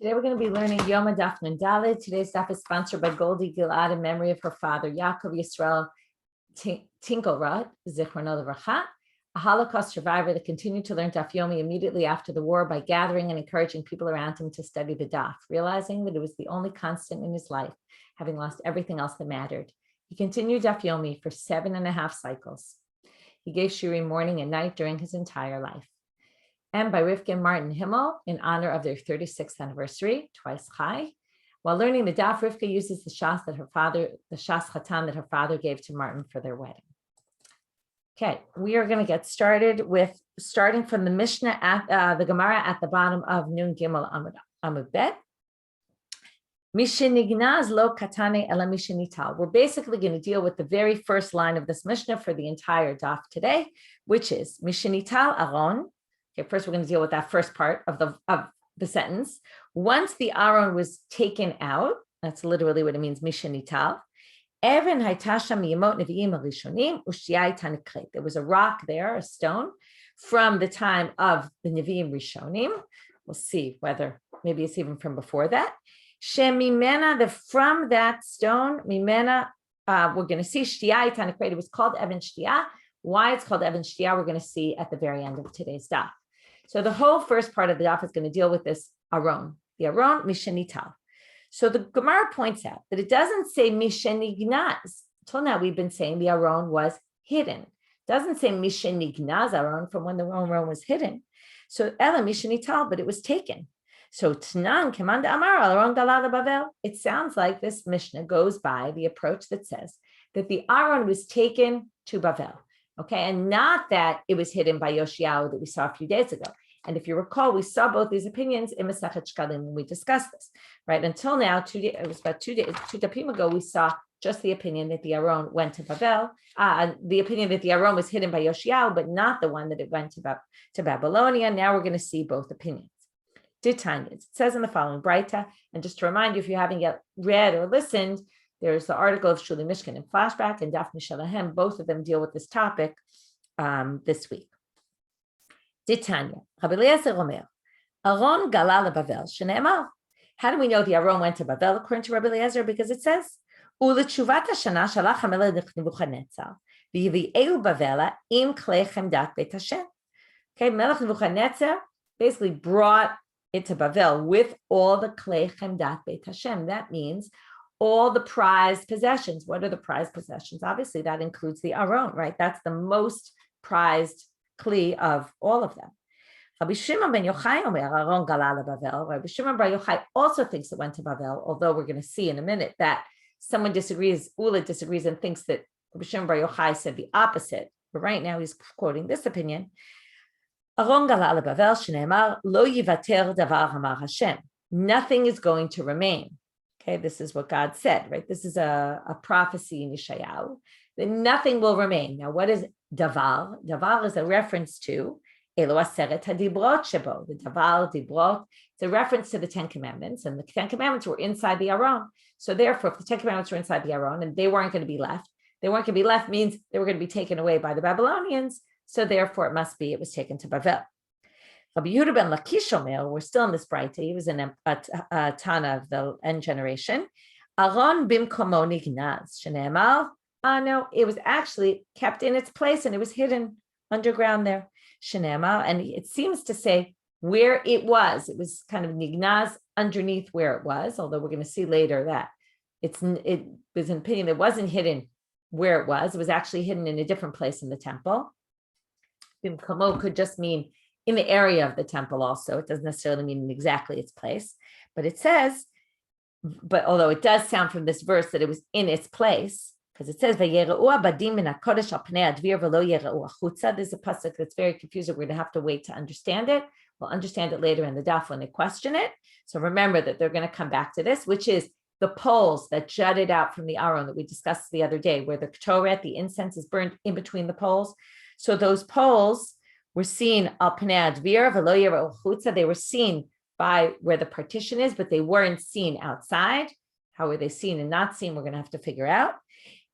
Today we're going to be learning Yoma Daf Nun Daled. Today's daf is sponsored by Goldie Gilad in memory of her father, Yaakov Yisrael Tinkelrod, Zichrono Livracha, a Holocaust survivor that continued to learn Daf Yomi immediately after the war by gathering and encouraging people around him to study the daf, realizing that it was the only constant in his life, having lost everything else that mattered. He continued Daf Yomi for 7.5 cycles. He gave Shiurim morning and night during his entire life. And by Rivka and Martin Himmel in honor of their 36th anniversary, twice chai. While learning the daf, Rivka uses the shas chatan that her father gave to Martin for their wedding. Okay, we are going to get started starting from the Mishnah at the Gemara at the bottom of Nun Gimel Amud Bet. Mishenignaz lo katane ela mishenital. We're basically going to deal with the very first line of this Mishnah for the entire daf today, which is Mishenital Aron. Okay, first we're going to deal with that first part of the sentence. Once the Aron was taken out, that's literally what it means, Mishenital. Even haytasha miyamot nevi'im arishonim ushiyai tanikret. There was a rock there, a stone, from the time of the Nevi'im Rishonim. We'll see whether maybe it's even from before that. Shemimena, from that stone, mimena, we're going to see shtiyai tanikret. It was called Even Shtiyah. Why it's called Even Shtiyah, we're going to see at the very end of today's daf. So the whole first part of the daf is going to deal with this Aron, the Aron Mishenital. So the Gemara points out that it doesn't say Mishenignaz. Until now, we've been saying the Aron was hidden. It doesn't say Mishenignaz Aron from when the Aron was hidden. So Ela Mishenital, but it was taken. So Tnan Kemanda Amar Aron Galala Bavel. It sounds like this Mishnah goes by the approach that says that the Aron was taken to Bavel. Okay, and not that it was hidden by Yoshiyahu that we saw a few days ago. And if you recall, we saw both these opinions in Masechet Shkalim when we discussed this, right? Until now, it was about 2 dapim ago, we saw just the opinion that the Aron went to Babel, the opinion that the Aron was hidden by Yoshiyahu, but not the one that it went to Babylonia. Now we're going to see both opinions. Titanya, it says in the following Braita, and just to remind you, if you haven't yet read or listened, there's the article of Shuli Mishkan in Flashback and Daf Mishalahem. Both of them deal with this topic this week. Titanya, Rabbi Eliezer Omer, Aron Gala leBavel shene'emar. How do we know the Aron went to Babel according to Rabbi Eliezer? Because it says, U'letchuvat hashana shalach hamelech Nebuchadnezzar v'yivi'eu Bavela im klei chemdat Beit Hashem. Okay, Melech Nebuchadnezzar basically brought it to Babel with all the klei chemdat Beit Hashem. That means all the prized possessions. What are the prized possessions? Obviously, that includes the Aron, right? That's the most prized kli of all of them. Rabbi Shimon ben Yochai Omer Aron Gala leBavel. Rabbi Shimon bar Yochai also thinks it went to Bavel, although we're going to see in a minute that someone disagrees, Ula disagrees and thinks that Rabbi Shimon bar Yochai said the opposite. But right now he's quoting this opinion. Aron Gala leBavel shene'emar lo yivater davar hamar Hashem. Nothing is going to remain. Okay, this is what God said, right? This is a prophecy in Yeshayahu, that nothing will remain. Now, what is davar? Davar is a reference to Elo Aseret HaDibrot Shebo, the davar, dibrot. It's a reference to the 10 Commandments, and the 10 Commandments were inside the Aron. So therefore, if the 10 Commandments were inside the Aron and they weren't going to be left, means they were going to be taken away by the Babylonians. So therefore, it was taken to Bavel. Rabbi Yehuda ben Lakish Omer, we're still in this Braita, he was in a Tana of the end generation. Aron bimkomo nignaz, shene'emar. No, it was actually kept in its place and it was hidden underground there. Shene'emar, and it seems to say where it was. It was kind of nignaz underneath where it was, although we're going to see later that it was an opinion that wasn't hidden where it was. It was actually hidden in a different place in the temple. Bimkomo could just mean in the area of the temple also. It doesn't necessarily mean exactly its place, but it says, although it does sound from this verse that it was in its place, because it says, there's a pasuk that's very confusing. We're going to have to wait to understand it. We'll understand it later in the daf when they question it. So remember that they're going to come back to this, which is the poles that jutted out from the Aron that we discussed the other day, where the Ketoret, the incense, is burned in between the poles. So those poles were seen al pnei advir v'lo yira'u chutza. They were seen by where the partition is, but they weren't seen outside. How were they seen and not seen? We're going to have to figure out.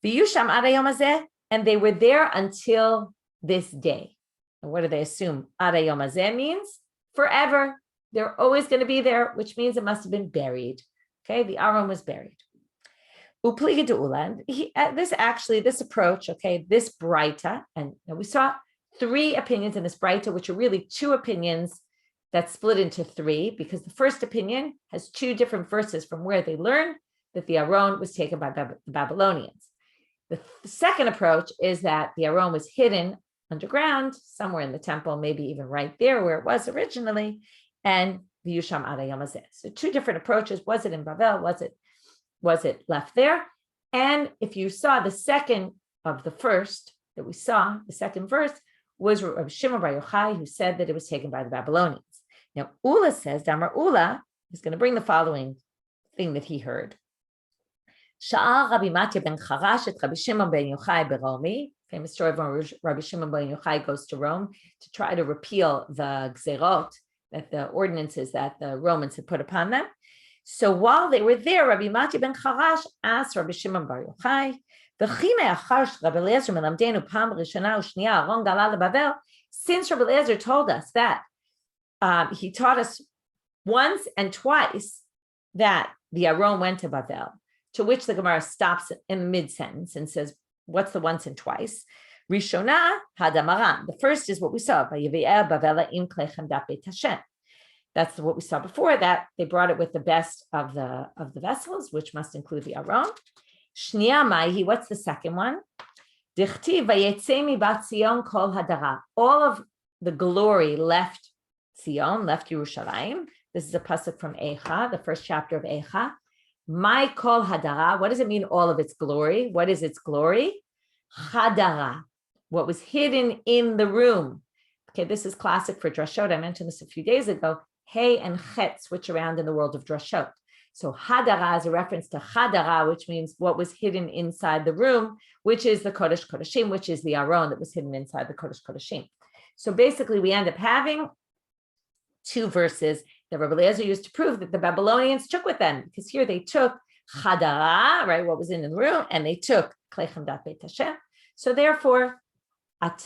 V'yusham ad hayom hazeh, and they were there until this day. And what do they assume ad hayom hazeh means? Forever. They're always going to be there, which means it must have been buried. Okay, the Aron was buried. This approach, okay, this Breita, and we saw 3 opinions in this Breita, which are really 2 opinions that split into 3, because the first opinion has 2 different verses from where they learn that the Aron was taken by the Babylonians. The second approach is that the Aron was hidden underground, somewhere in the temple, maybe even right there where it was originally, and the Yusham Ada Yomazeh. So 2 different approaches. Was it in Babel? Was it left there? And if you saw the second of the first that we saw, the second verse was Rabbi Shimon Bar Yochai, who said that it was taken by the Babylonians. Now, Ula says, Damar Ula is going to bring the following thing that he heard. Sha'al Rabbi Matya ben Charash et Rabbi Shimon ben Yochai beRomi. Famous story of when Rabbi Shimon ben Yochai goes to Rome to try to repeal the gzerot, that the ordinances that the Romans had put upon them. So while they were there, Rabbi Matya ben Charash asked Rabbi Shimon bar Yochai, since Rabbi Eliezer told us that he taught us once and twice that the Aron went to Babel, to which the Gemara stops in the mid-sentence and says, what's the once and twice? Rishona hadamaran. The first is what we saw. That's what we saw before, that they brought it with the best of the vessels, which must include the Aron. Shniya maihi, what's the second one? Dichtiv vayetzemi bat Zion kol hadara. All of the glory left Zion, left Yerushalayim. This is a pasuk from Eicha, the first chapter of Eicha. My kol hadara. What does it mean, all of its glory? What is its glory? Hadara. What was hidden in the room. Okay, this is classic for drashot. I mentioned this a few days ago. Hey and chet switch around in the world of drashot. So hadara is a reference to hadara, which means what was hidden inside the room, which is the Kodesh Kodeshim, which is the Aron that was hidden inside the Kodesh Kodeshim. So basically, we end up having 2 verses that Rabbi Eliezer used to prove that the Babylonians took with them, because here they took hadara, right, what was in the room, and they took Klechem Dat Beit Hashem. So therefore,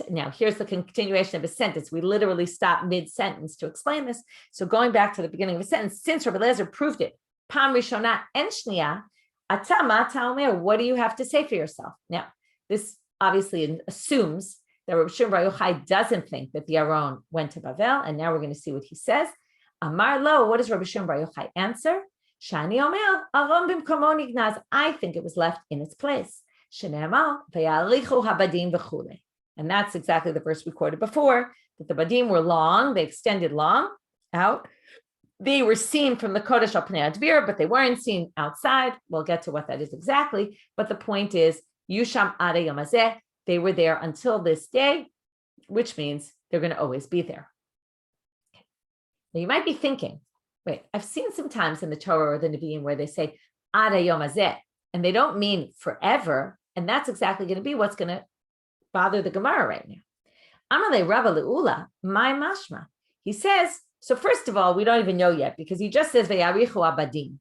now here's the continuation of a sentence. We literally stop mid-sentence to explain this. So going back to the beginning of a sentence, since Rabbi Eliezer proved it, Pam Rishona en Shniya, Ata ma ta omer, what do you have to say for yourself? Now, this obviously assumes that Rabbi Shimon Bar Yochai doesn't think that the Aron went to Babel, and now we're going to see what he says. Amar lo, what does Rabbi Shimon Bar Yochai answer? Shani omer, Aron bimkomo nignaz, I think it was left in its place. Shene'emar, v'ya'arichu habadim v'chulei. And that's exactly the verse we quoted before, that the badim were long, they extended long out. They were seen from the Kodesh al Pnei Advir, but they weren't seen outside. We'll get to what that is exactly. But the point is, Yusham Ada Yomazeh, they were there until this day, which means they're going to always be there. Okay. Now you might be thinking, wait, I've seen sometimes in the Torah or the Nevi'im where they say Ada Yomazeh, and they don't mean forever. And that's exactly going to be what's going to bother the Gemara right now. Amalei Rava Le'ula, my mashma. He says, so first of all, we don't even know yet, because he just says V'yarichu abadim.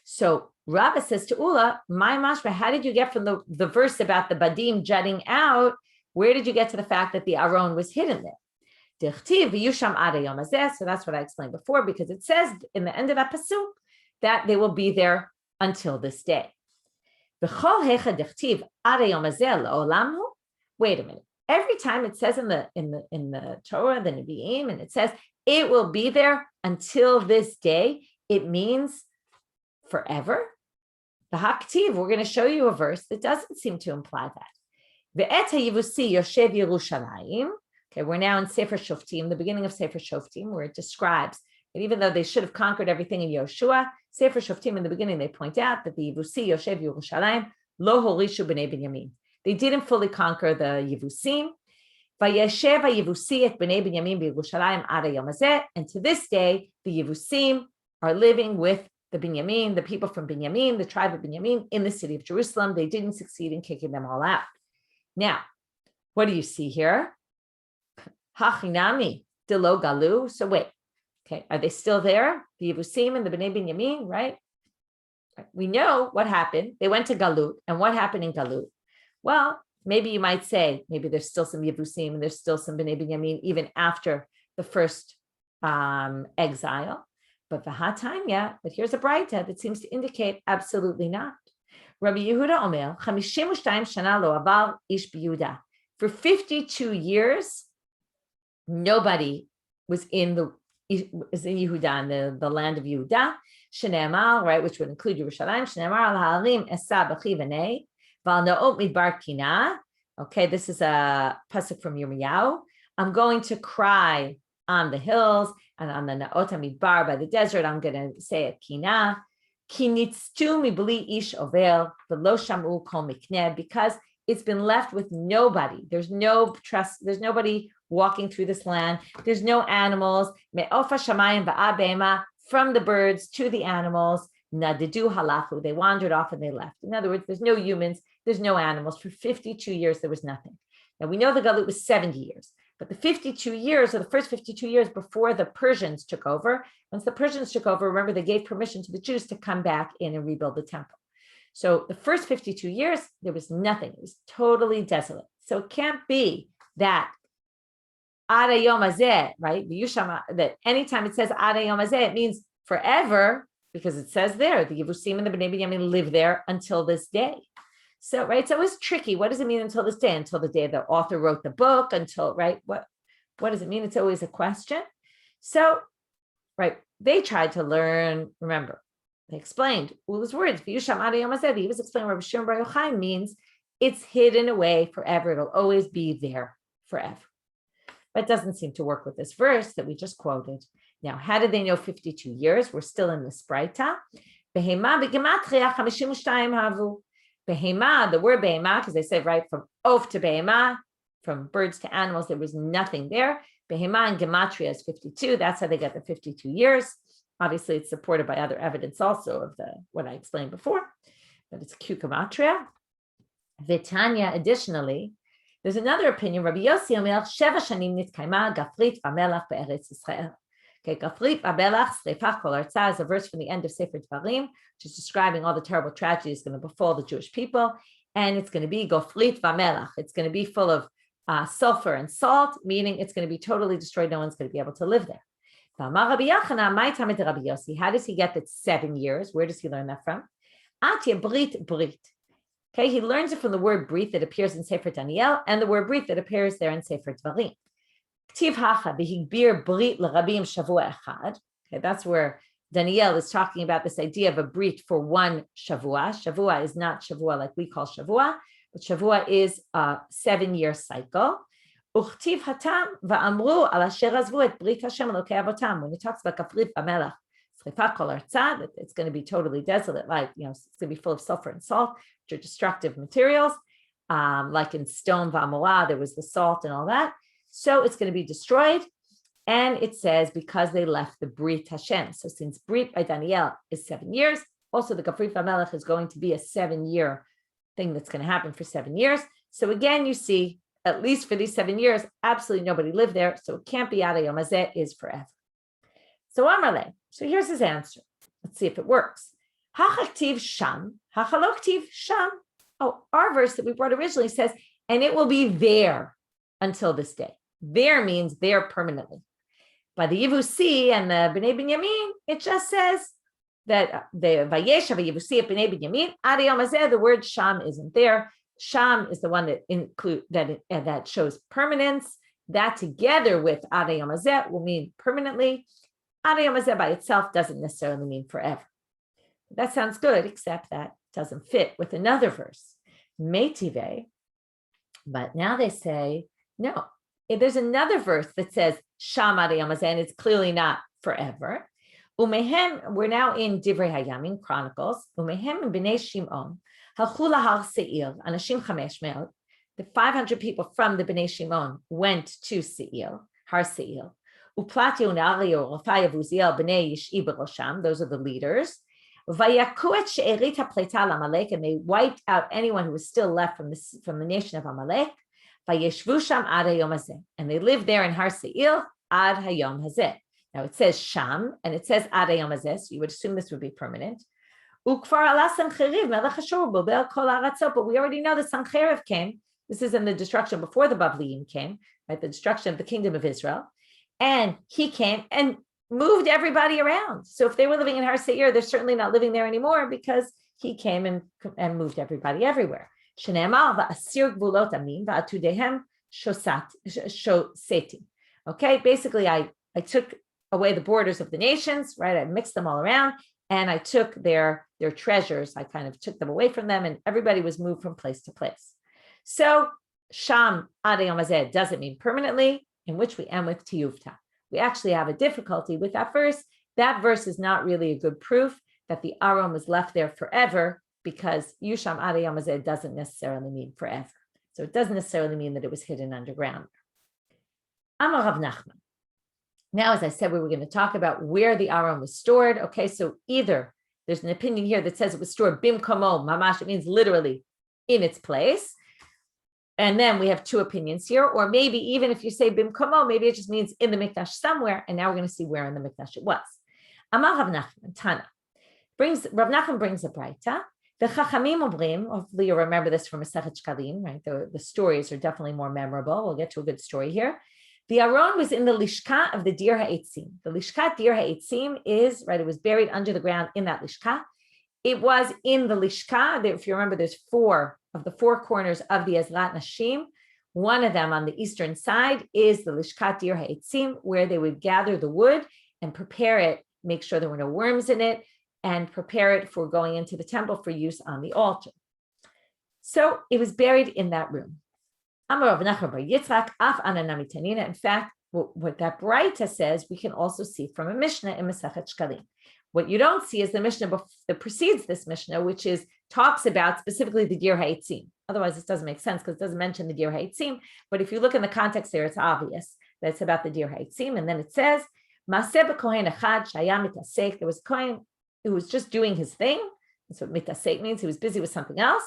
So Rava says to Ula, my mashma, how did you get from the verse about the badim jutting out? Where did you get to the fact that the Aron was hidden there? Dichtiv v'yusham ada yomazeh. So that's what I explained before, because it says in the end of that pasuk that they will be there until this day. V'chol hecha dichtiv ada yomazeh la'olam hu. Wait a minute. Every time it says in the Torah, the Nevi'im, and it says it will be there until this day, it means forever. The Haktiv, we're going to show you a verse that doesn't seem to imply that. Ve'et hayivusi yoshev Yerushalayim. Okay, we're now in Sefer Shoftim, the beginning of Sefer Shoftim, where it describes that even though they should have conquered everything in Yoshua, Sefer Shoftim in the beginning, they point out that the Yivusi yoshev Yerushalayim lo horishu b'nei Binyamin. They didn't fully conquer the Yevusim. Vayeshev Yevusi et b'nei Binyamin b'Yerushalayim ada yomazeh. And to this day, the Yevusim are living with the Binyamin, the people from Binyamin, the tribe of Binyamin, in the city of Jerusalem. They didn't succeed in kicking them all out. Now, what do you see here? Hachinami delo galu. So wait, okay, are they still there? The Yevusim and the Bnei Binyamin, right? We know what happened. They went to Galut, and what happened in Galut? Well, maybe you might say, maybe there's still some Yevusim and there's still some Bnei Binyamin even after the first exile. But here's a braita that seems to indicate absolutely not. Rabbi Yehuda Omer, 52 shana lo avar ish b'Yehuda. For 52 years, nobody was in Yehuda, in the land of Yehuda. Shene'amar, right, which would include Yerushalayim. Shene'amar al ha'arim esa b'chi v'nei v'al na'ot midbar kina. Okay, this is a pasuk from Yirmiyahu. I'm going to cry on the hills and on the na'ot midbar by the desert. I'm going to say a kina. Ki nitztu mibli ish over v'lo shamu kol mikneh, because it's been left with nobody. There's no trust. There's nobody walking through this land. There's no animals. Me'ofa shamayim va'abema, from the birds to the animals. Nadidu halachu, they wandered off and they left. In other words, there's no humans. There's no animals. For 52 years, there was nothing. Now, we know the Galut was 70 years, but the 52 years, or the first 52 years before the Persians took over, once the Persians took over, remember, they gave permission to the Jews to come back in and rebuild the temple. So the first 52 years, there was nothing. It was totally desolate. So it can't be that Ada Yoma Zeh, right? That anytime it says Ada Yoma Zeh, it means forever, because it says there, the Yevusim and the Bnei Binyamin live there until this day. So, right, so it was tricky. What does it mean until this day? Until the day the author wrote the book, until, right? What does it mean? It's always a question. So, right, they tried to learn, remember, they explained all those words. He was explaining Rabbi Shiur Bar Yochai means it's hidden away forever. It'll always be there forever. But it doesn't seem to work with this verse that we just quoted. Now, how did they know 52 years? We're still in the Spraita. Behema, the word behema, because they said, right, from oaf to behema, from birds to animals, there was nothing there. Behema and gematria is 52. That's how they get the 52 years. Obviously, it's supported by other evidence also of what I explained before, but it's Q gematria. Vitanya, additionally, there's another opinion. Rabbi Yossi Omer, Sheva shanim nitkaima gafrit v'melach be'eretz Yisrael. Okay, gafrit v'melach sreifach kol artza is a verse from the end of Sefer Dvarim, which is describing all the terrible tragedies going to befall the Jewish people, and it's going to be gafrit v'melach. It's going to be full of sulfur and salt, meaning it's going to be totally destroyed. No one's going to be able to live there. How does he get that 7 years? Where does he learn that from? Okay, he learns it from the word brit that appears in Sefer Daniel and the word brit that appears there in Sefer Dvarim. Okay, that's where Daniel is talking about this idea of a brit for one shavua. Shavua is not shavua like we call shavua, but shavua is a 7-year cycle. When it talks about kafrit v'melach, that it's going to be totally desolate, like, it's going to be full of sulfur and salt, which are destructive materials, like in stone v'amoah, there was the salt and all that. So it's going to be destroyed. And it says, because they left the Brit Hashem. So since Brit by Daniel is 7 years, also the Kafrit v'melech is going to be a 7-year thing that's going to happen for 7 years. So again, you see, at least for these 7 years, absolutely nobody lived there. So it can't be Ada Yom Hazeh, is forever. So Amarle, so here's his answer. Let's see if it works. Hachaktiv sham, hachaloktiv sham. Oh, our verse that we brought originally says, and it will be there until this day. There means there permanently. By the Yevusi and the Bnei Binyamin, it just says that the Vayesha Yevusi at Bnei Binyamin, Ada Yom Hazeh, the word sham isn't there. Sham is the one that that shows permanence. That together with Ada Yom Hazeh will mean permanently. Ada Yom Hazeh by itself doesn't necessarily mean forever. That sounds good, except that doesn't fit with another verse. Meitive, but now they say, no, there's another verse that says Sham Ada Yom Hazeh, and it's clearly not forever. Umehem, we're now in Divrei Hayamim, Chronicles. Umehem and Bnei Shimon. The 500 people from the Bnei Shimon went to Seir, Har Seir. Those are the leaders. And they wiped out anyone who was still left from the nation of Amalek. And they lived there in Har Seir ad hayom hazeh. Now it says Sham and it says ad hayom hazeh, so you would assume this would be permanent. But we already know the Sancheriv came. This is in the destruction before the Bavliim came, right? The destruction of the kingdom of Israel. And he came and moved everybody around. So if they were living in Har Seir, they're certainly not living there anymore because he came and moved everybody everywhere. Okay, basically I took away the borders of the nations, right? I mixed them all around and I took their treasures. I kind of took them away from them and everybody was moved from place to place. So Sham Ade Yom Hazeh doesn't mean permanently, in which we end with Tiyuvta. We actually have a difficulty with that verse. That verse is not really a good proof that the Aron was left there forever, because Yusham Ade Yom Hazeh doesn't necessarily mean forever. So it doesn't necessarily mean that it was hidden underground. Amar Rav Nachman. Now, as I said, we were going to talk about where the Aron was stored. Okay, so either there's an opinion here that says it was stored bimkomo, mamash, it means literally in its place. And then we have two opinions here, or maybe even if you say bimkomo, maybe it just means in the mikdash somewhere. And now we're going to see where in the mikdash it was. Amar Rav Nachman, Tana. Rav Nachman brings a braita. The Chachamim Obrim, hopefully you'll remember this from Masechet Shkalim, right? The stories are definitely more memorable. We'll get to a good story here. The Aron was in the Lishka of the Dir HaEtzim. The Lishka Dir HaEtzim is, right, it was buried under the ground in that Lishka. It was in the Lishka. If you remember, there's four of the four corners of the Ezrat Nashim. One of them on the eastern side is the Lishka Dir HaEtzim, where they would gather the wood and prepare it, make sure there were no worms in it, and prepare it for going into the temple for use on the altar. So it was buried in that room. In fact, what that Braita says, we can also see from a Mishnah in Masechet Shkalim. What you don't see is the Mishnah that precedes this Mishnah, which talks about specifically the Dir HaEtzim. Otherwise, this doesn't make sense because it doesn't mention the Dir HaEtzim. But if you look in the context there, it's obvious that it's about the Dir HaEtzim. And then it says, there was a Kohen who was just doing his thing. That's what mitasek means. He was busy with something else.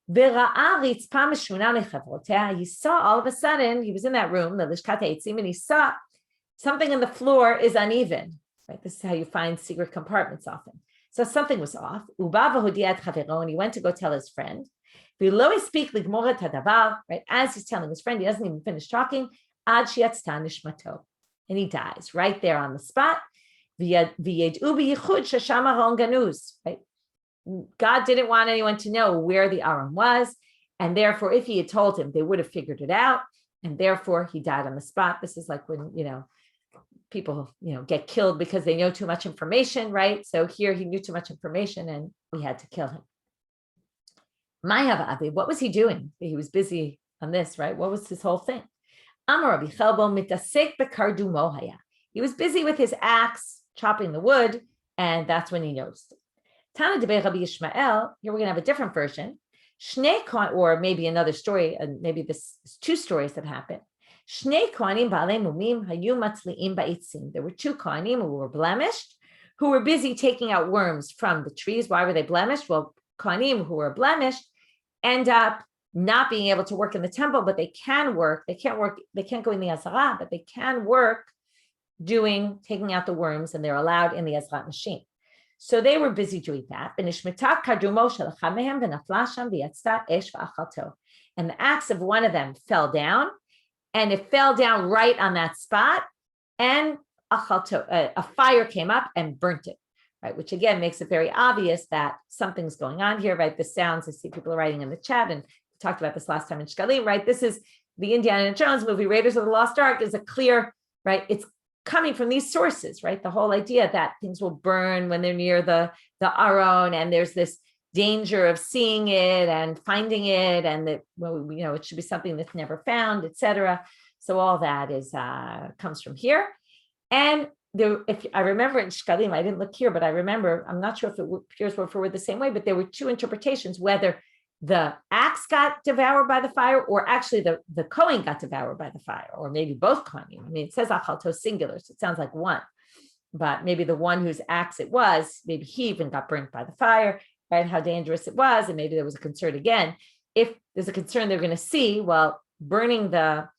He saw all of a sudden, he was in that room, the Lishkat HaEtzim, and he saw something in the floor is uneven. Right? This is how you find secret compartments often. So something was off. And he went to go tell his friend. Right? As he's telling his friend, he doesn't even finish talking. And he dies right there on the spot. Right? God didn't want anyone to know where the Aron was, and therefore, if he had told him, they would have figured it out, and therefore he died on the spot. This is like when people get killed because they know too much information, right? So here he knew too much information, and we had to kill him. What was he doing? He was busy on this, right? What was his whole thing? He was busy with his axe, chopping the wood, and that's when he noticed it. Tana de Rabbi Yishmael, here we're going to have a different version. Or maybe another story, and maybe this is two stories that happened. There were two Kohanim who were blemished, who were busy taking out worms from the trees. Why were they blemished? Well, Kohanim who were blemished end up not being able to work in the temple, but they can work. They can't go in the Azara, but they can work taking out the worms, and they're allowed in the Ezrat machine. So they were busy doing that. And the axe of one of them fell down, and it fell down right on that spot, and a fire came up and burnt it, right? Which again makes it very obvious that something's going on here, right? This sounds, I see people are writing in the chat, and we talked about this last time in Shkalim, right? This is the Indiana Jones movie, Raiders of the Lost Ark, is a clear, right? It's coming from these sources, right? The whole idea that things will burn when they're near the Aron, and there's this danger of seeing it and finding it, and that, well, it should be something that's never found, etc. So all that comes from here. And if I remember in Shkalim, I didn't look here, but I remember, I'm not sure if it appears word for word the same way, but there were two interpretations, whether the axe got devoured by the fire, or actually the Kohen got devoured by the fire, or maybe both Kohanim. I mean, it says achalto singular, so it sounds like one, but maybe the one whose axe it was, maybe he even got burnt by the fire, right? How dangerous it was, and maybe there was a concern again. If there's a concern they're going to see, well, burning the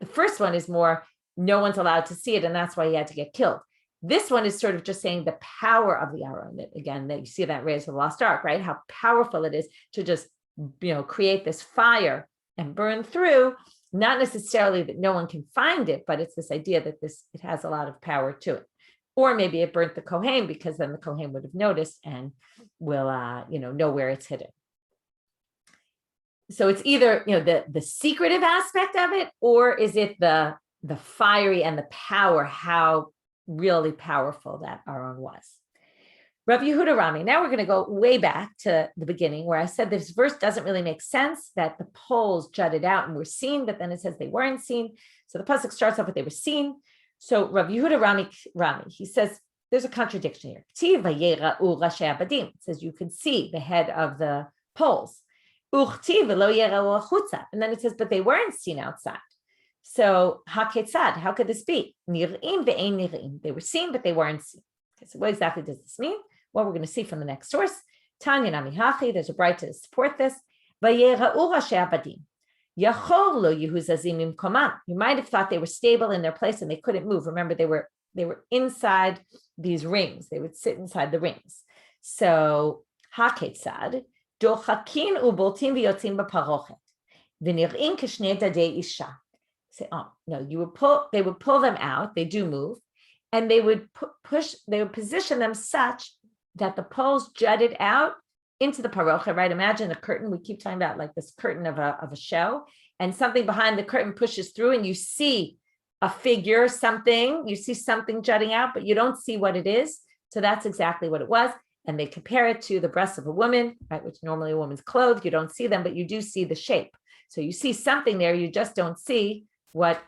first one is more, no one's allowed to see it, and that's why he had to get killed. This one is sort of just saying the power of the Aron. Again, that you see that Raiders of the Lost Ark, right? How powerful it is to just, create this fire and burn through. Not necessarily that no one can find it, but it's this idea that it has a lot of power to it. Or maybe it burnt the Kohen because then the Kohen would have noticed and will know where it's hidden. So it's either the secretive aspect of it, or is it the fiery and the power, how really powerful that Aron was. Rav Yehuda Rami. Now we're going to go way back to the beginning where I said this verse doesn't really make sense, that the poles jutted out and were seen, but then it says they weren't seen. So the pasuk starts off with they were seen. So Rav Yehuda Rami, he says there's a contradiction here. It says you can see the head of the poles. And then it says, but they weren't seen outside. So haketzad, how could this be? They were seen, but they weren't seen. Okay, so what exactly does this mean? Well, we're going to see from the next source. Tanya Namihachi, there's a bright to support this. You might have thought they were stable in their place and they couldn't move. Remember, they were inside these rings. They would sit inside the rings. So haketzad, dochakin uboltim v'yotzim b'parochet v'nir'in k'shnei dadei isha. Say, oh no, they would pull them out. They do move, and they would position them such that the poles jutted out into the parochet, right? Imagine a curtain. We keep talking about like this curtain of a show, and something behind the curtain pushes through, and you see a figure, you see something jutting out, but you don't see what it is. So that's exactly what it was. And they compare it to the breasts of a woman, right? Which normally a woman's clothed. You don't see them, but you do see the shape. So you see something there. You just don't see what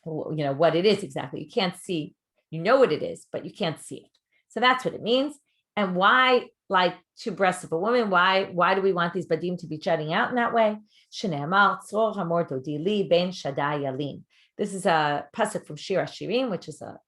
it is exactly. You can't see, you know what it is, but you can't see it. So that's what it means. And why, like two breasts of a woman, why do we want these badim to be jutting out in that way? This is a pasuk from Shiur Shirim, which is a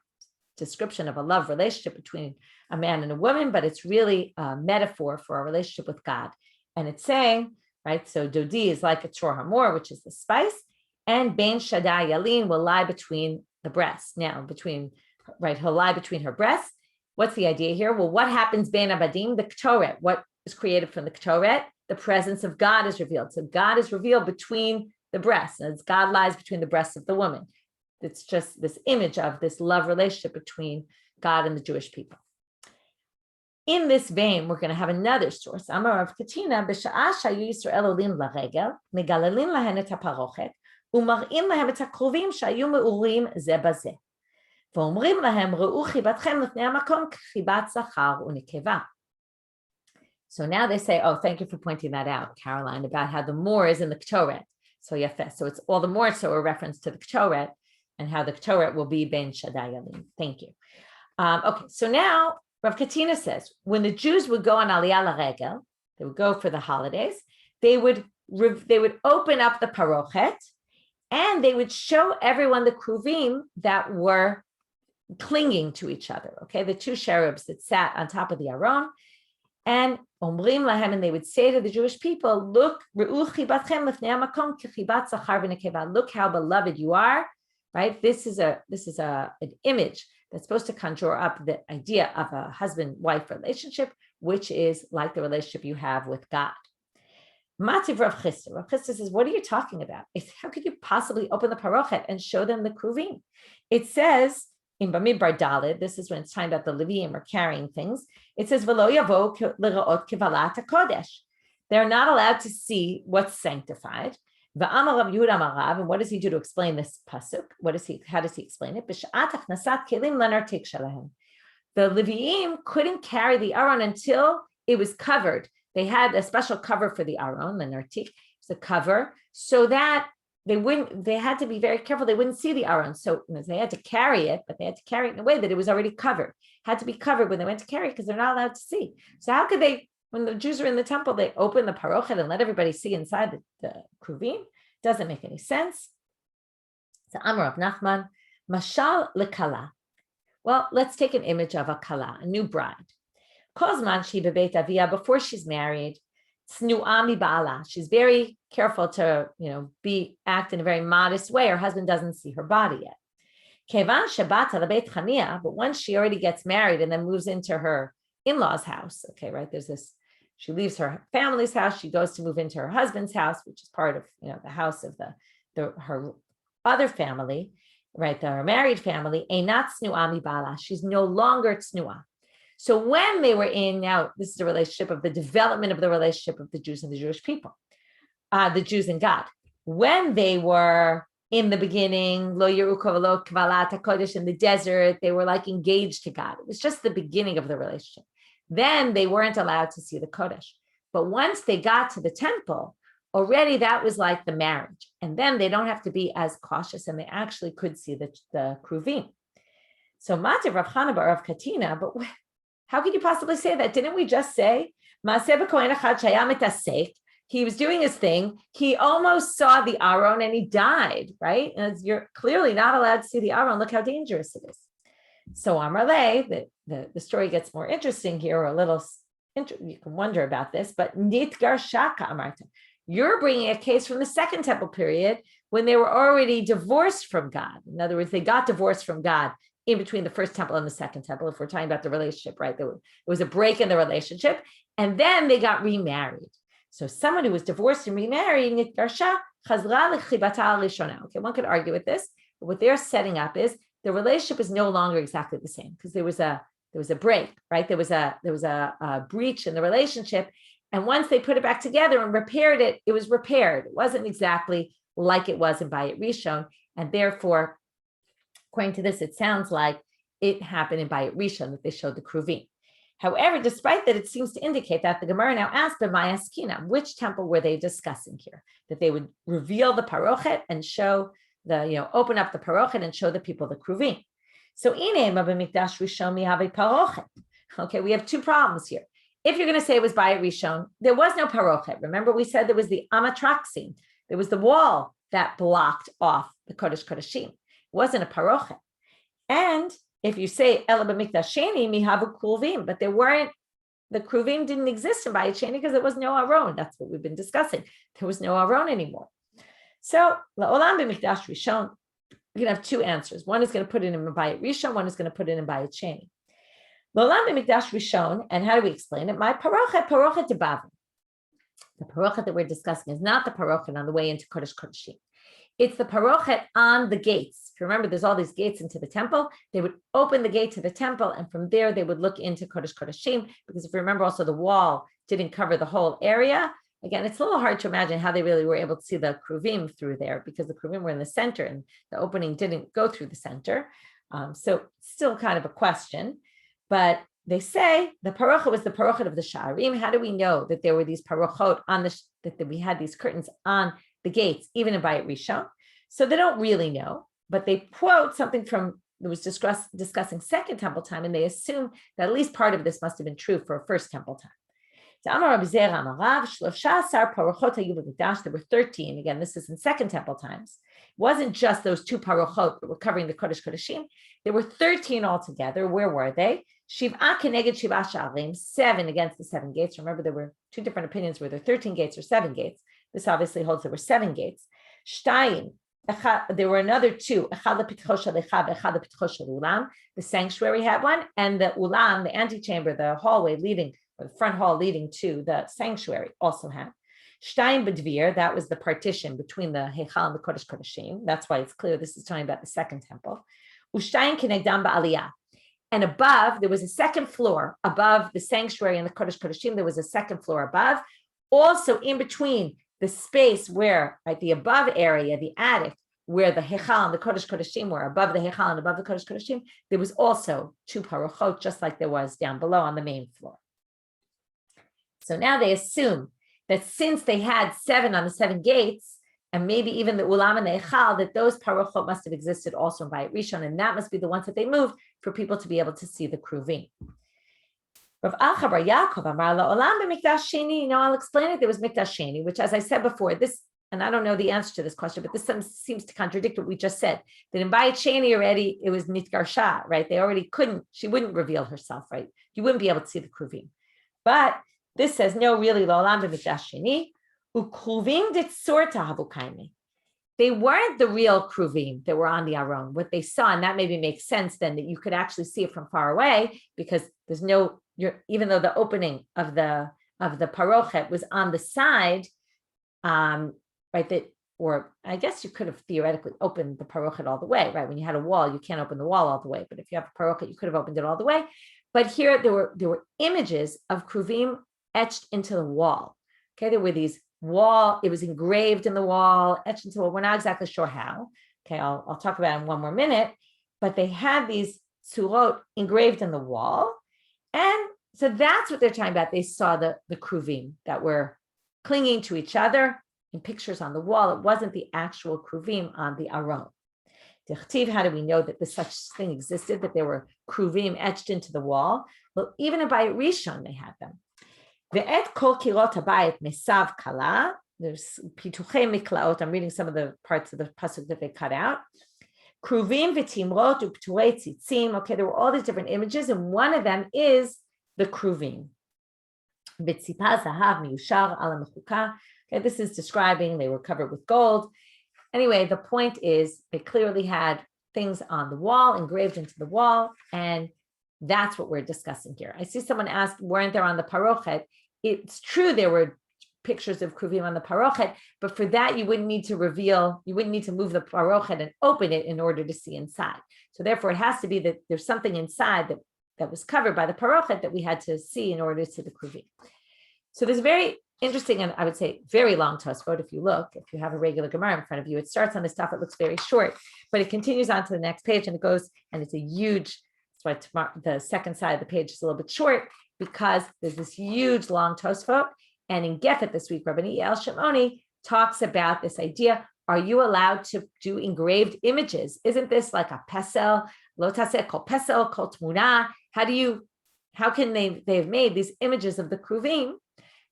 description of a love relationship between a man and a woman, but it's really a metaphor for a relationship with God. And it's saying, right, so Dodi is like a Tzor Hamor, which is the spice, and Ben Shaddai Yalin will lie between the breasts. Now, he'll lie between her breasts. What's the idea here? Well, what happens Ben Abadim? The Ktoret. What is created from the Ktoret? The presence of God is revealed. So God is revealed between the breasts, and as God lies between the breasts of the woman. It's just this image of this love relationship between God and the Jewish people. In this vein, we're going to have another source. Amar Rav Katina, b'sha'ah shayu Yisrael olim laregel, megalalin lahen et haparochet, umar'im lahem et hakruvim shayu me'urim ze bazeh. V'omrim lahem re'u chibatchem lefnei hamakom k'chibat zachar u'nekeva. So now they say, oh, thank you for pointing that out, Caroline, about how the more is in the Ktoret. So yafeh. So it's all the more so a reference to the Ktoret and how the Ktoret will be Ben Shaddai Yalim. Thank you. Okay, so now Rav Katina says, when the Jews would go on Aliyah L'Regel, they would go for the holidays, they would open up the parochet, and they would show everyone the kruvim that were clinging to each other, okay, the two cherubs that sat on top of the Aron, and omrim lahem, and they would say to the Jewish people, look, look how beloved you are, right? This is an image that's supposed to conjure up the idea of a husband-wife relationship, which is like the relationship you have with God. Mativ Rav Chisda. Rav Chisda says, what are you talking about? How could you possibly open the parochet and show them the kruvim? It says in Bamidbar Daled, this is when it's talking about the Leviim are carrying things. It says, V'lo yavo l'ra'ot kevalat hakodesh. They're not allowed to see what's sanctified. V'amar Rav Yehuda Amar Rav, and what does he do to explain this pasuk? How does he explain it? B'sha'at achnasat kelim lanartik shalahem. The Leviim couldn't carry the Aron until it was covered. They had a special cover for the Aron, the nartik, it's a cover, so that they had to be very careful. They wouldn't see the Aron. So they had to carry it, but they had to carry it in a way that it was already covered. Had to be covered when they went to carry it because they're not allowed to see. So how could they, when the Jews are in the temple, they open the parochet and let everybody see inside the kruvim? Doesn't make any sense. So Amar Rav Nachman, mashal lekala. Well, let's take an image of a kala, a new bride. Kozman she bebeit avia, before she's married, tznu'a ba'ala. She's very careful to, act in a very modest way. Her husband doesn't see her body yet. Kevan shabata lebeit chania, but once she already gets married and then moves into her in-laws' house, okay, right? There's this. She leaves her family's house. She goes to move into her husband's house, which is part of, the house of the her other family, right, her married family, einat tznuah mibala, she's no longer tznuah. So when they were in, now this is the relationship of the development of the relationship of the Jews and the Jewish people, the Jews and God. When they were in the beginning, lo yeruko v'lo kvalat hakodesh, in the desert, they were like engaged to God. It was just the beginning of the relationship. Then they weren't allowed to see the Kodesh. But once they got to the temple, already that was like the marriage. And then they don't have to be as cautious, and they actually could see the kruvim. So Mativ Rav Chana bar Rav Katina, but how could you possibly say that? Didn't we just say, he was doing his thing, he almost saw the Aron and he died, right? And you're clearly not allowed to see the Aron. Look how dangerous it is. So Amrle, the story gets more interesting here, or a little, you can wonder about this, but Nitgar Shaka Amarta, you're bringing a case from the Second Temple period when they were already divorced from God. In other words, they got divorced from God in between the First Temple and the Second Temple, if we're talking about the relationship, right? There was a break in the relationship, and then they got remarried. So someone who was divorced and remarried, Nitgarsha Chazra L'chibata Rishona. Okay, one could argue with this, but what they're setting up is the relationship is no longer exactly the same, because there was a break, right? There was a breach in the relationship, and once they put it back together and repaired it, it was repaired. It wasn't exactly like it was in Bayit Rishon, and therefore, according to this, it sounds like it happened in Bayit Rishon that they showed the kruvim. However, despite that, it seems to indicate that the Gemara now asked the Mayaskina, which temple were they discussing here? That they would reveal the parochet and show open up the parochet and show the people the kruvim. So okay, we have two problems here. If you're going to say it was Bayit Rishon, there was no parochet. Remember, we said there was the amatraxim. There was the wall that blocked off the Kodesh Kodeshim. It wasn't a parochet. And if you say Ela b'mikdash sheni mihavu kruvim, but the kruvim didn't exist in Bayit Sheni because there was no Aron. That's what we've been discussing. There was no Aron anymore. So la'olam b'mikdash rishon, you're going to have two answers. One is going to put it in Bayit Rishon, one is going to put it in Bayit Sheni. La'olam b'mikdash rishon, and how do we explain it? My parochet debavu. The parochet that we're discussing is not the parochet on the way into Kodesh Kodeshim. It's the parochet on the gates. If you remember, there's all these gates into the temple. They would open the gate to the temple, and from there they would look into Kodesh Kodeshim, because if you remember also the wall didn't cover the whole area. Again, it's a little hard to imagine how they really were able to see the kruvim through there, because the kruvim were in the center and the opening didn't go through the center. So still kind of a question, but they say the parochet was the parochet of the Sha'arim. How do we know that there were these parochot on that we had these curtains on the gates, even in Bayit Rishon? So they don't really know, but they quote something from that was discussing Second Temple time, and they assume that at least part of this must have been true for First Temple time. There were 13. Again, this is in Second Temple times. It wasn't just those two parochot that were covering the Kodesh Kodeshim. There were 13 altogether. Where were they? Shiv'a keneged shiv'a sha'arim, 7 against the 7 gates. Remember, there were two different opinions whether 13 gates or 7 gates. This obviously holds there were 7 gates. Shtayim, there were another 2. The sanctuary had one, and the ulam, the antechamber, the hallway leading, or the front hall leading to the sanctuary, also had. Shtayim b'dvir, that was the partition between the Heichal and the Kodesh Kodeshim. That's why it's clear this is talking about the Second Temple. Ushtayim kinegdam ba'aliyah. And above, there was a second floor above the sanctuary and the Kodesh Kodeshim. There was a second floor above. Also in between the space where, right, the above area, the attic, where the Heichal and the Kodesh Kodeshim were, above the Heichal and above the Kodesh Kodeshim, there was also 2 parochot, just like there was down below on the main floor. So now they assume that since they had 7 on the 7 gates, and maybe even the ulam and the Heichal, that those parochot must have existed also in Bayit Rishon, and that must be the ones that they moved for people to be able to see the kruvim. Rav Acha bar Yaakov amar la'olam b'mikdash sheni. I'll explain it. There was mikdash sheni, which, as I said before, this, and I don't know the answer to this question, but this seems to contradict what we just said. That in Bayit Sheni already it was nitgarsha, right? They already couldn't. She wouldn't reveal herself, right? You wouldn't be able to see the kruvim. But this says no, really la'olam b'mikdash sheni. Ukruvim ditzur tahavu kaimi. They weren't the real kruvim that were on the Aron. What they saw, and that maybe makes sense then, that you could actually see it from far away, because there's no, even though the opening of the parochet was on the side, right, that or I guess you could have theoretically opened the parochet all the way, right? When you had a wall, you can't open the wall all the way, but if you have a parochet, you could have opened it all the way. But here there were images of kruvim etched into the wall. Okay, there were these it was engraved in the wall, etched into the wall. We're not exactly sure how. Okay, I'll talk about it in one more minute, but they had these surot engraved in the wall. And so that's what they're talking about. They saw the kruvim that were clinging to each other in pictures on the wall. It wasn't the actual kruvim on the aron. How do we know that this such thing existed, that there were kruvim etched into the wall? Well, even in Bayit Rishon, they had them. Ve'et kol kirot habayit mesav kala. There's pituchei miklaot. I'm reading some of the parts of the pasuk that they cut out. Kruvim v'timrot u'pturei tzitzim. Okay, there were all these different images, and one of them is the kruvim. V'tzipa zahav miyushar ala mechuka. Okay, this is describing they were covered with gold. Anyway, the point is they clearly had things on the wall, engraved into the wall, and that's what we're discussing here. I see someone asked, weren't there on the parochet? It's true there were pictures of kruvim on the parochet, but for that you wouldn't need to move the parochet and open it in order to see inside. So therefore it has to be that there's something inside that was covered by the parochet that we had to see in order to see the kruvim. So there's very interesting, and I would say very long Tosfot. If you have a regular Gemara in front of you, it starts on this stuff. It looks very short, but it continues on to the next page, and it goes, and it's a huge. That's why the second side of the page is a little bit short, because there's this huge long Tosfot. And in Gefet this week, Rabbanit Shimoni talks about this idea: are you allowed to do engraved images? Isn't this like a pesel? Lo taseh kol pesel kol tmuna. How can they've made these images of the kruvim?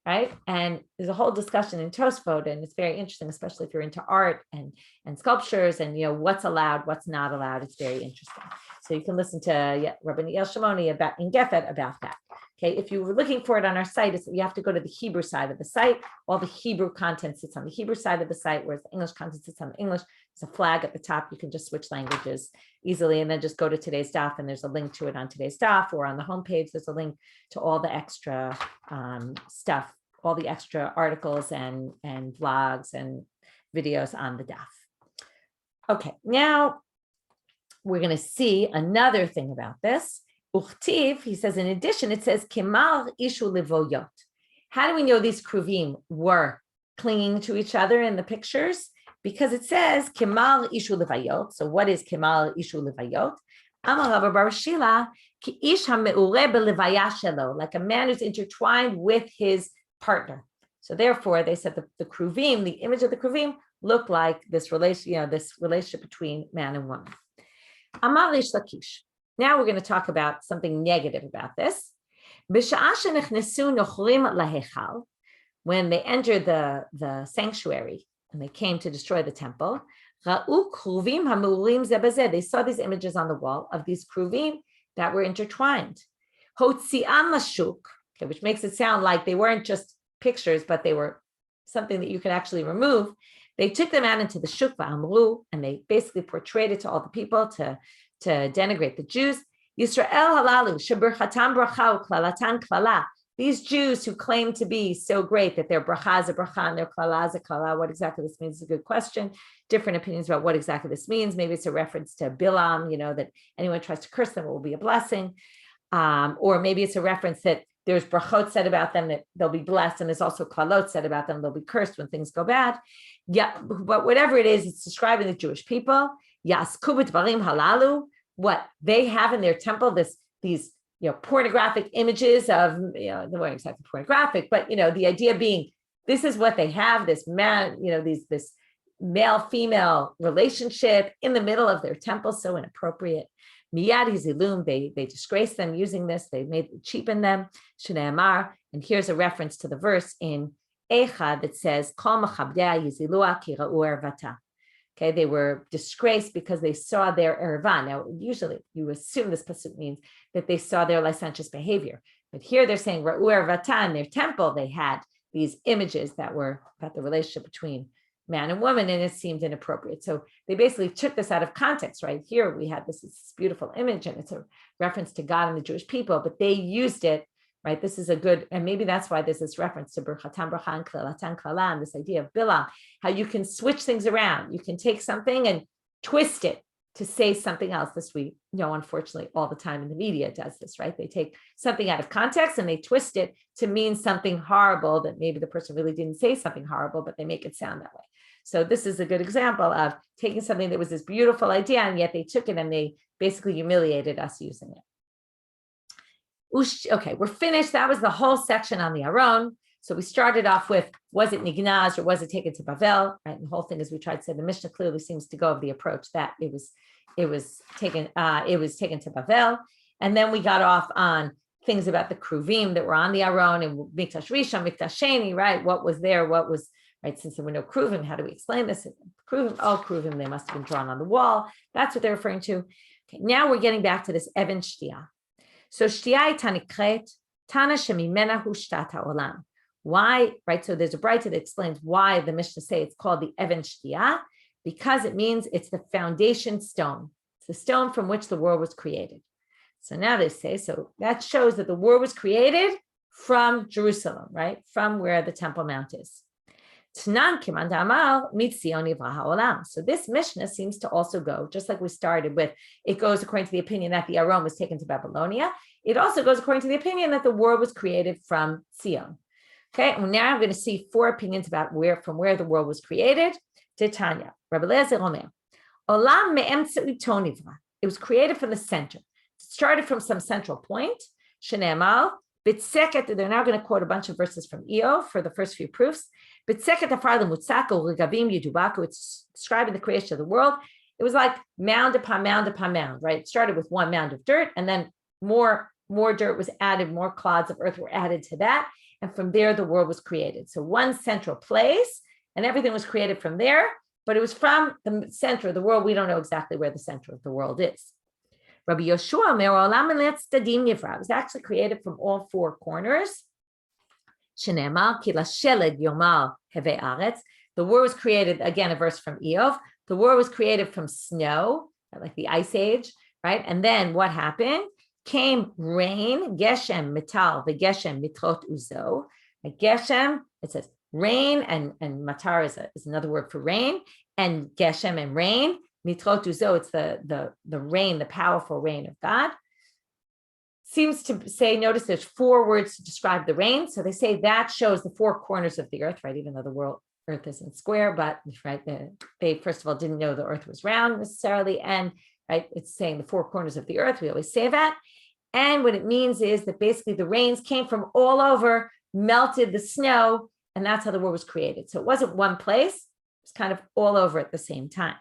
Right. And there's a whole discussion in Tosfot, and it's very interesting, especially if you're into art and sculptures and, what's allowed, what's not allowed. It's very interesting. So you can listen to Rabbanit Shimoni in Gefet about that. Okay. If you were looking for it on our site, you have to go to the Hebrew side of the site. All the Hebrew content sits on the Hebrew side of the site, whereas the English content sits on the English. There's a flag at the top. You can just switch languages easily, and then just go to today's daf, and there's a link to it on today's daf, or on the homepage, there's a link to all the extra stuff, all the extra articles and vlogs and videos on the daf. Okay, now we're going to see another thing about this. Uchtiv, he says, in addition, it says, Kemal ishu levoyot. How do we know these kruvim were clinging to each other in the pictures? Because it says, Kemal ishu levayot. So what is Kemal ishu levayot? Amar Rabba bar Shila, ki ish ha'me'ureh belevaya shelo, like a man who's intertwined with his partner. So therefore, they said the kruvim, the image of the kruvim, looked like this relationship between man and woman. Amar Rish Lakish. Now we're going to talk about something negative about this. When they entered the sanctuary and they came to destroy the temple, they saw these images on the wall of these kruvim that were intertwined. Which makes it sound like they weren't just pictures, but they were something that you could actually remove. They took them out into the shuk v'amru, and they basically portrayed it to all the people to denigrate the Jews. Yisrael halalu sheberchatam bracha uklalatan klala. These Jews who claim to be so great that their bracha is a bracha and their klala is a klala. What exactly this means is a good question. Different opinions about what exactly this means. Maybe it's a reference to Bilam, that anyone tries to curse them, it will be a blessing. Or maybe it's a reference that there's brachot said about them that they'll be blessed, and there's also klalot said about them they'll be cursed when things go bad. Yeah, but whatever it is, it's describing the Jewish people. Yasku b'dvarim halalu, what they have in their temple, these pornographic images of, they weren't exactly pornographic, but the idea being this is what they have, this man, this male-female relationship in the middle of their temple, so inappropriate. Miyad hizilum, they disgrace them using this, they cheapen them. Shneamar, and here's a reference to the verse in Echad that says, Kol machabdea yizilua ki ra'u ervata. Okay, they were disgraced because they saw their erva. Now, usually you assume this pasuk means that they saw their licentious behavior. But here they're saying ra'u ervata, in their temple, they had these images that were about the relationship between man and woman, and it seemed inappropriate. So they basically took this out of context, right? Here we had this beautiful image, and it's a reference to God and the Jewish people, but they used it right? This is a good, and maybe that's why there's this reference to Berchatan Bracha and Klalatan Klala, and this idea of Bilam, how you can switch things around. You can take something and twist it to say something else. This we know, unfortunately, all the time in the media does this, right? They take something out of context and they twist it to mean something horrible that maybe the person really didn't say something horrible, but they make it sound that way. So this is a good example of taking something that was this beautiful idea, and yet they took it and they basically humiliated us using it. Okay, we're finished. That was the whole section on the Aron. So we started off with, was it nignaz or was it taken to Bavel? Right, and the whole thing, as we tried to say, the Mishnah clearly seems to go of the approach that it was taken to Bavel. And then we got off on things about the kruvim that were on the Aron and mikdash rishon, mikdash sheni, right? What was there? What was, right? Since there were no kruvim, how do we explain this? Kruvim, they must have been drawn on the wall. That's what they're referring to. Okay, now we're getting back to this Even Shtia. So Shtia tanikret, Tana shemimena hu shtat ha'olam. Why, right? So there's a braita that explains why the Mishnah say it's called the Even Shtia, because it means it's the foundation stone. It's the stone from which the world was created. So now they say, so that shows that the world was created from Jerusalem, right? From where the Temple Mount is. So this Mishnah seems to also go, just like we started with, it goes according to the opinion that the Aron was taken to Babylonia. It also goes according to the opinion that the world was created from Sion. Okay, and now I'm going to see 4 opinions about from where the world was created. Titania, Rabbi Eliezer Omer, Olam me'emtze uto nivra. It was created from the center. It started from some central point. Shenemal, bitseket. They're now going to quote a bunch of verses from Eo for the first few proofs. Bitseket afar lemutzako regavim yidubaku. It's describing the creation of the world. It was like mound upon mound upon mound, right? It started with one mound of dirt, and then more dirt was added, more clods of earth were added to that. And from there, the world was created. So one central place, and everything was created from there, but it was from the center of the world. We don't know exactly where the center of the world is. Rabbi Yoshua Omer, Olam le'etzadim nivra. It was actually created from all 4 corners. Shenemar ki lasheled yomal heve aretz. The world was created, again, a verse from Eov. The world was created from snow, like the ice age, right? And then what happened? Came rain, geshem mital, the geshem mitrot uzo. Like geshem, it says rain, and matar is another word for rain, and geshem and rain, mitrot uzo, it's the rain, the powerful rain of God. Seems to say, notice there's 4 words to describe the rain. So they say that shows the 4 corners of the earth, right? Even though the earth isn't square, but right, they first of all didn't know the earth was round necessarily, and right, it's saying the 4 corners of the earth. We always say that. And what it means is that basically the rains came from all over, melted the snow, and that's how the world was created. So it wasn't one place, it was kind of all over at the same time.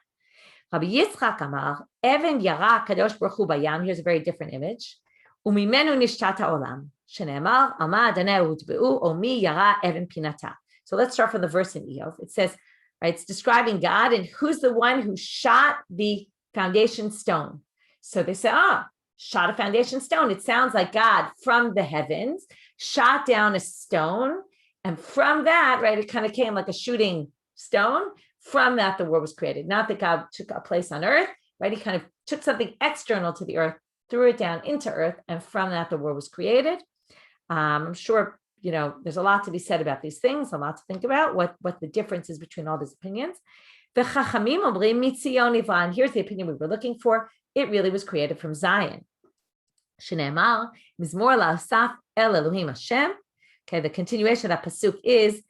Rabbi Yitzchak Amar, Even Yara Kadosh Baruch Hu Bayam. Here's a very different image. Umimenu nishtat ha'olam, shenemar, Ama Adonai utbeu, Omi Yara Even Pinata. So let's start from the verse in Eov. It says, right, it's describing God, and who's the one who shot the foundation stone. So they say, shot a foundation stone. It sounds like God from the heavens shot down a stone, and from that, right, it kind of came like a shooting stone. From that, the world was created. Not that God took a place on earth, right? He kind of took something external to the earth, threw it down into earth, and from that, the world was created. I'm sure, there's a lot to be said about these things, a lot to think about, what the difference is between all these opinions. The Chachamim omrim mitzion nivra, and here's the opinion we were looking for. It really was created from Zion. Shenemar, Mizmor la'asaf el Elohim Hashem. Okay, the continuation of that pasuk is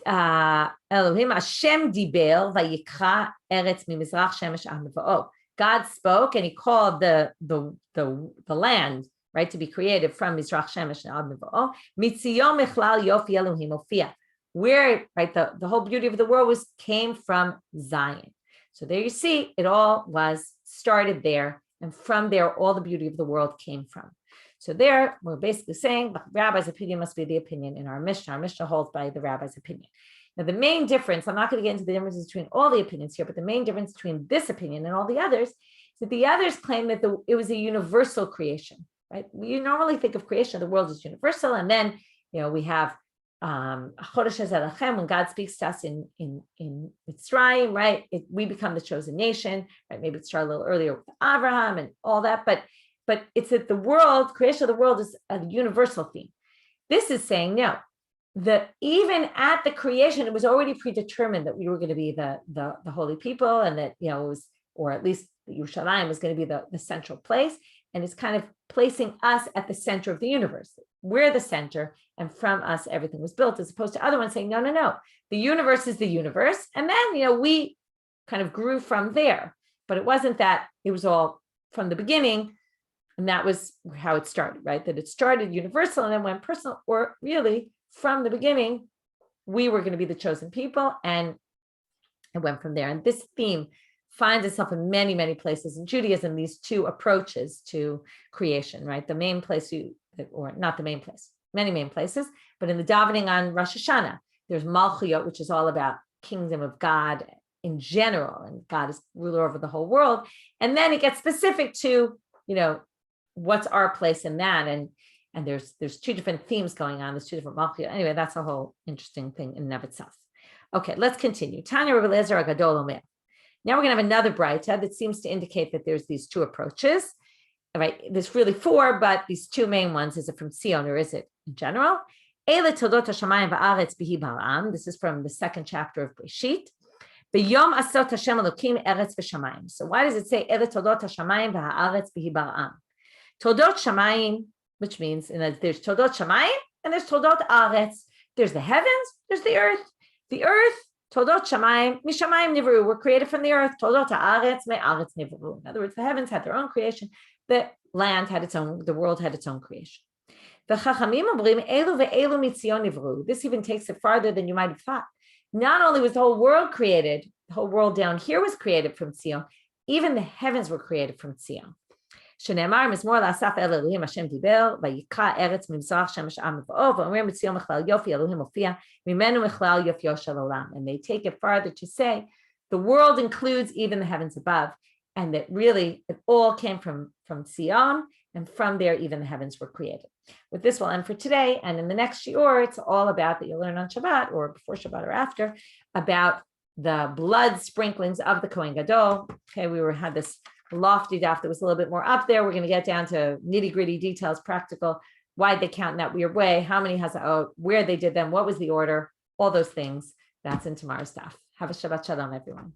Elohim Hashem diber vayikra eretz mimizrach shemesh ad meva'o. God spoke and he called the land, right, to be created from Mizrach Shemesh ad meva'o. Mitzion mechlal yofi Elohim ofia. Where, right, the whole beauty of the world came from Zion. So there you see, it all was started there. And from there, all the beauty of the world came from. So there, we're basically saying the rabbi's opinion must be the opinion in our Mishnah. Our Mishnah holds by the rabbi's opinion. Now, the main difference, I'm not going to get into the differences between all the opinions here, but the main difference between this opinion and all the others is that the others claim that it was a universal creation, right? We normally think of creation of the world as universal, and then, we have when God speaks to us in Mitzrayim, right? We become the chosen nation, right? Maybe it started a little earlier with Abraham and all that, but but it's that the world, creation of the world is a universal theme. This is saying, no, that even at the creation, it was already predetermined that we were going to be the holy people, and that, it was, or at least Yerushalayim was going to be the central place. And it's kind of placing us at the center of the universe. We're the center, and from us, everything was built, as opposed to other ones saying, no, no, no. The universe is the universe. And then, we kind of grew from there. But it wasn't that it was all from the beginning. And that was how it started, right? That it started universal and then went personal, or really from the beginning, we were going to be the chosen people, and it went from there. And this theme finds itself in many, many places in Judaism, these two approaches to creation, right? The main place, or not the main place, many main places, but in the davening on Rosh Hashanah, there's Malchuyot, which is all about kingdom of God in general, and God is ruler over the whole world. And then it gets specific to, what's our place in that? And there's two different themes going on. There's two different Malchuyot. Anyway, that's a whole interesting thing in and of itself. Okay, let's continue. Tanya Rabbi Eliezer Agadol Omer. Now we're going to have another braita that seems to indicate that there's these two approaches. All right, there's really four, but these two main ones, is it from Sion or is it in general? This is from the second chapter of Breshit. B'yom asot Hashem Elokim eretz v'shamayim. So why does it say Ele todot hashamayim v'haaretz b'hi bar'am? Todot shamayim, which means there's todot shamayim and there's todot aretz. There's the heavens, there's the earth. The earth, todot shamayim, mishamayim nivru, were created from the earth. Todot haaretz me'aretz nivru. In other words, the heavens had their own creation. The land had its own. The world had its own creation. This even takes it farther than you might have thought. Not only was the whole world created, the whole world down here was created from Sion, even the heavens were created from Sion. שנאמר מזמור לאסף אל אלוהים השם דיבר, ויקרא ארץ ממזרח שמש עם מבואו, ואומר מציון מכלל יופי אלוהים מופיע, ממנו מכלל יופיו של עולם. And they take it farther to say, the world includes even the heavens above, and that really it all came from Sion, and from there even the heavens were created. With this, we'll end for today, and in the next shiur, it's all about, that you'll learn on Shabbat, or before Shabbat or after, about the blood sprinklings of the Kohen Gadol. Okay, we had this lofty daf that was a little bit more up there. We're going to get down to nitty-gritty details, practical, why they count in that weird way, how many haza'ot, where they did them, what was the order, all those things. That's in tomorrow's daf. Have a Shabbat Shalom, everyone.